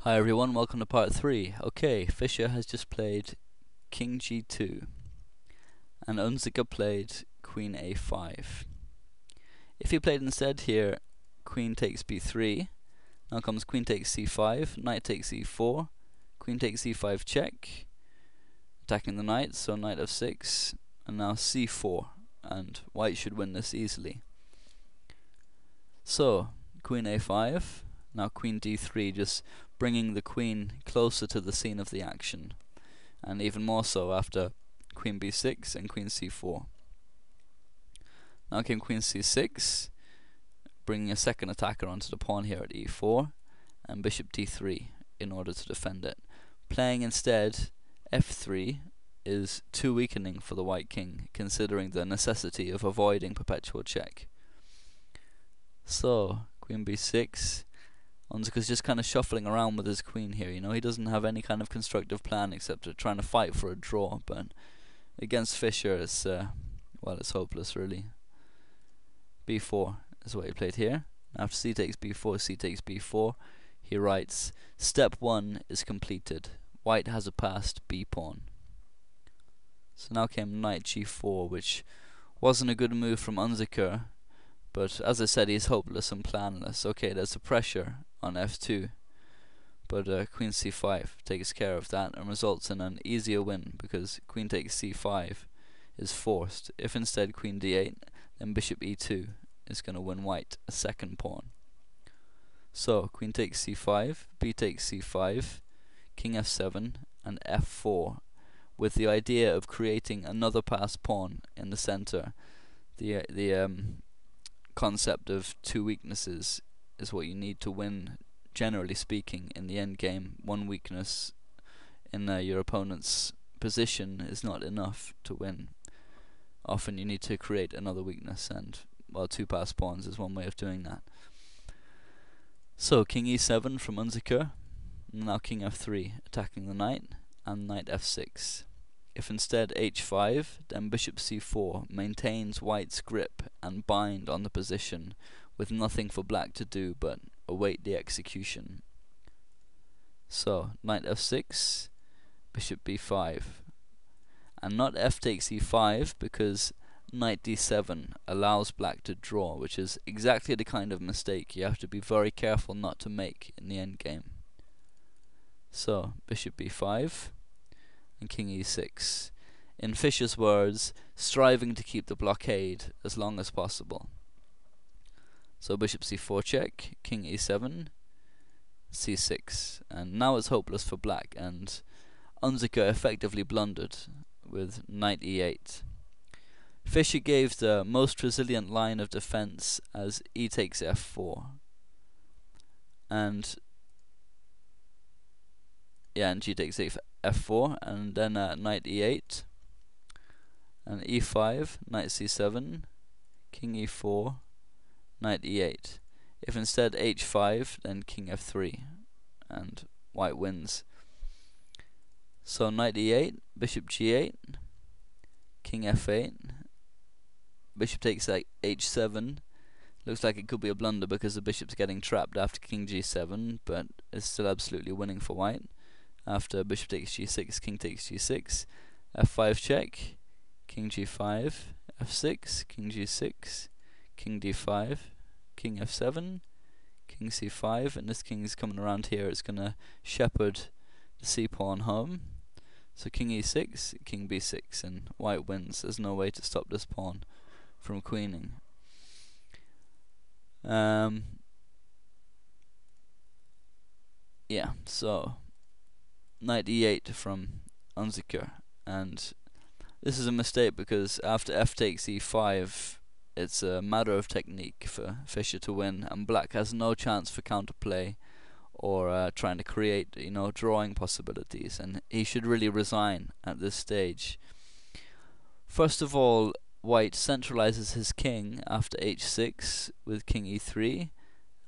Hi everyone, welcome to part 3. Okay, Fischer has just played King G2 and Unzicker played Queen A5. If he played instead here Queen takes B3, now comes Queen takes C5, Knight takes E4, Queen takes E5 check, attacking the Knight, so Knight F6, and now C4, and White should win this easily. So, Queen A5, now Queen D3, just bringing the Queen closer to the scene of the action, and even more so after Queen B6 and Queen C4. Now came Queen C6, bringing a second attacker onto the pawn here at E4, and Bishop D3 in order to defend it. Playing instead F3 is too weakening for the White King, considering the necessity of avoiding perpetual check. So, Queen B6, Unzicker's just kind of shuffling around with his queen here, he doesn't have any kind of constructive plan except trying to fight for a draw, but against Fischer it's, it's hopeless really. B4 is what he played here. After C takes B4, C takes B4, he writes, step 1 is completed, White has a passed B pawn. So now came Knight G4, which wasn't a good move from Unzicker, but as I said, he's hopeless and planless. Okay, there's a pressure on F2, but Queen C5 takes care of that and results in an easier win, because Queen takes C5 is forced. If instead Queen D8, then Bishop E2 is going to win White a second pawn. So Queen takes C5, B takes C5, King F7 and F4, with the idea of creating another passed pawn in the center. The concept of two weaknesses is what you need to win, generally speaking, in the end game. One weakness in your opponent's position is not enough to win. Often you need to create another weakness, and two passed pawns is one way of doing that. So King E7 from Unzicker, now King F3 attacking the knight, and Knight F6. If instead H5, then Bishop C4 maintains White's grip and bind on the position, with nothing for Black to do but await the execution. So Knight F6, Bishop B5, and not F takes E5, because Knight D7 allows Black to draw, which is exactly the kind of mistake you have to be very careful not to make in the endgame. So Bishop B5 and King E6. In Fischer's words, striving to keep the blockade as long as possible. So Bishop C4 check, King E7, C6, and now it's hopeless for Black, and Unzicker effectively blundered with Knight E8. Fischer gave the most resilient line of defense as E takes F4, and G takes F4, and then Knight E8, and E5, Knight C7, King E4, Knight E8. If instead H5, then King F3, and White wins. So Knight E8, Bishop G8, King F8, Bishop takes H7. Looks like it could be a blunder because the bishop's getting trapped after King G7, but it's still absolutely winning for White. After Bishop takes G6, King takes G6, F5 check, King G5, F6, King G6, King D5, King F7, King C5, and this king is coming around here. It's going to shepherd the C pawn home. So King E6, King B6, and White wins. There's no way to stop this pawn from queening. So Knight E8 from Unzicker, and this is a mistake because after F takes E5, it's a matter of technique for Fischer to win, and Black has no chance for counterplay or trying to create, drawing possibilities, and he should really resign at this stage. First of all, White centralizes his king after H6 with King E3,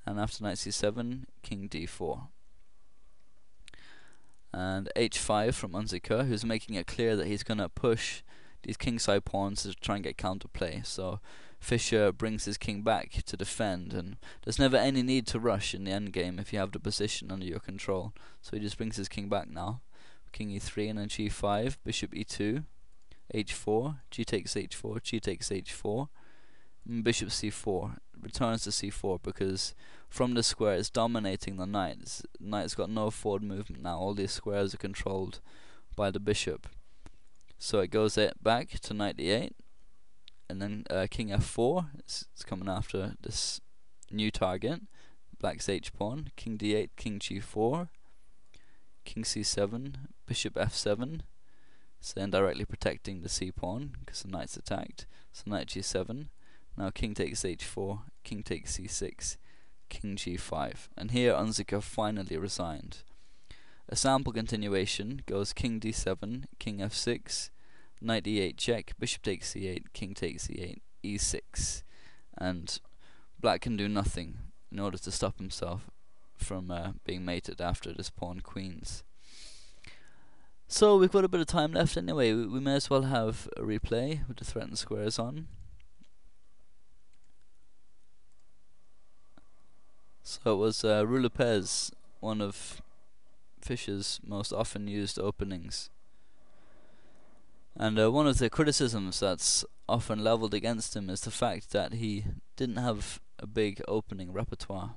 and after Knight C7, King D4. And H5 from Unzicker, who's making it clear that he's going to push these kingside pawns to try and get counterplay. So Fischer brings his king back to defend, and there's never any need to rush in the endgame if you have the position under your control. So he just brings his king back now. King e3 and then g5, bishop e2, h4, g takes h4, g takes h4, and bishop c4, returns to c4 because from the square it's dominating the knight. Knight's got no forward movement now, all these squares are controlled by the bishop. So it goes back to knight e8, and then king f4, it's coming after this new target, black's h-pawn, king d8, king g4, king c7, bishop f7, so indirectly protecting the c-pawn because the knight's attacked. So knight g7, now king takes h4, king takes c6, king g5, and here Unzicker finally resigned. A sample continuation goes king d7, king f6, knight e8 check, bishop takes c8, king takes e8, e6, and black can do nothing in order to stop himself from being mated after this pawn queens. So we've got a bit of time left anyway. We may as well have a replay with the threatened squares on. So it was Rue Lopez, one of Fischer's most often used openings. And one of the criticisms that's often leveled against him is the fact that he didn't have a big opening repertoire.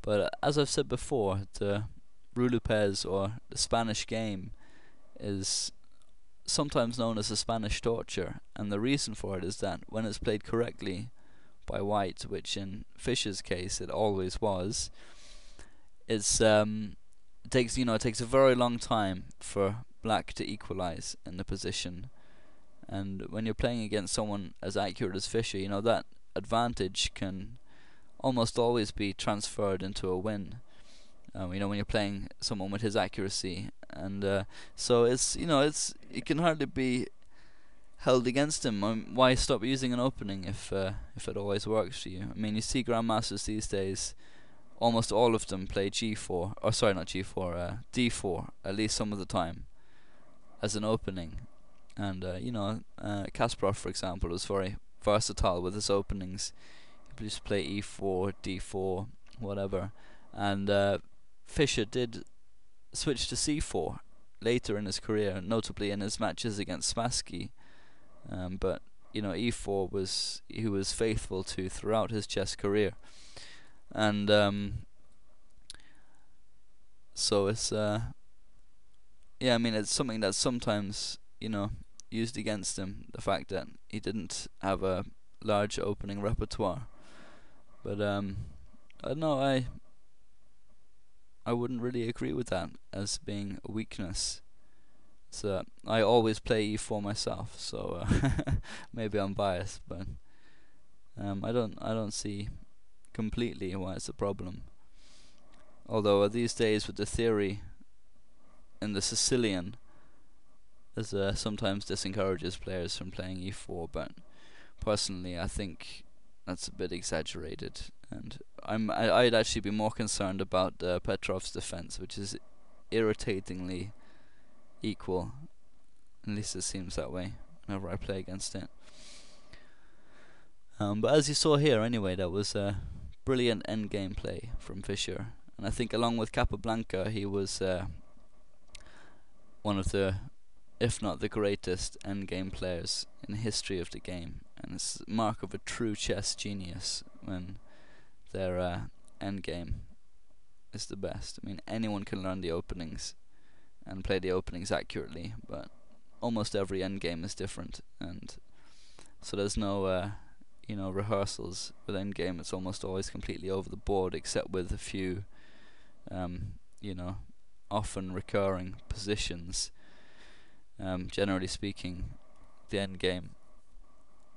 But as I've said before, the Rue Lopez, or the Spanish game, is sometimes known as the Spanish torture, and the reason for it is that when it's played correctly by white, which in Fischer's case it always was, it takes a very long time for black to equalize in the position. And when you're playing against someone as accurate as Fischer, that advantage can almost always be transferred into a win. When you're playing someone with his accuracy, and so it can hardly be held against him. Why stop using an opening if it always works for you? I mean, you see grandmasters these days, almost all of them play g4, or sorry, not g4, d4 at least some of the time as an opening. And Kasparov, for example, was very versatile with his openings. He could just play e4, d4, whatever. And Fischer did switch to c4 later in his career, notably in his matches against Spassky. But e4 he was faithful to throughout his chess career. And so it's it's something that's sometimes used against him, the fact that he didn't have a large opening repertoire. But I don't know, I wouldn't really agree with that as being a weakness. So I always play e4 myself, so maybe I'm biased, but I don't see completely why it's a problem. Although these days with the theory in the Sicilian, sometimes disencourages players from playing e4, but personally I think that's a bit exaggerated, and I'd actually be more concerned about Petrov's defense, which is irritatingly equal. At least it seems that way whenever I play against it. But as you saw here anyway, that was a brilliant endgame play from Fischer, and I think along with Capablanca he was one of the, if not the greatest, endgame players in the history of the game. And it's a mark of a true chess genius when their endgame is the best. I mean, anyone can learn the openings and play the openings accurately, but almost every endgame is different, and so there's no rehearsals with endgame. It's almost always completely over the board, except with a few often recurring positions. Generally speaking, the endgame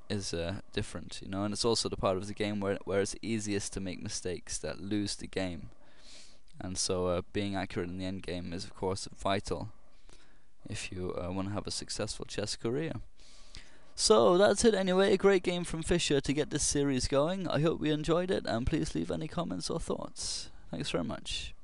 is different, and it's also the part of the game where it's easiest to make mistakes that lose the game. And so being accurate in the endgame is of course vital if you want to have a successful chess career. So that's it anyway, a great game from Fischer to get this series going. I hope you enjoyed it, and please leave any comments or thoughts. Thanks very much.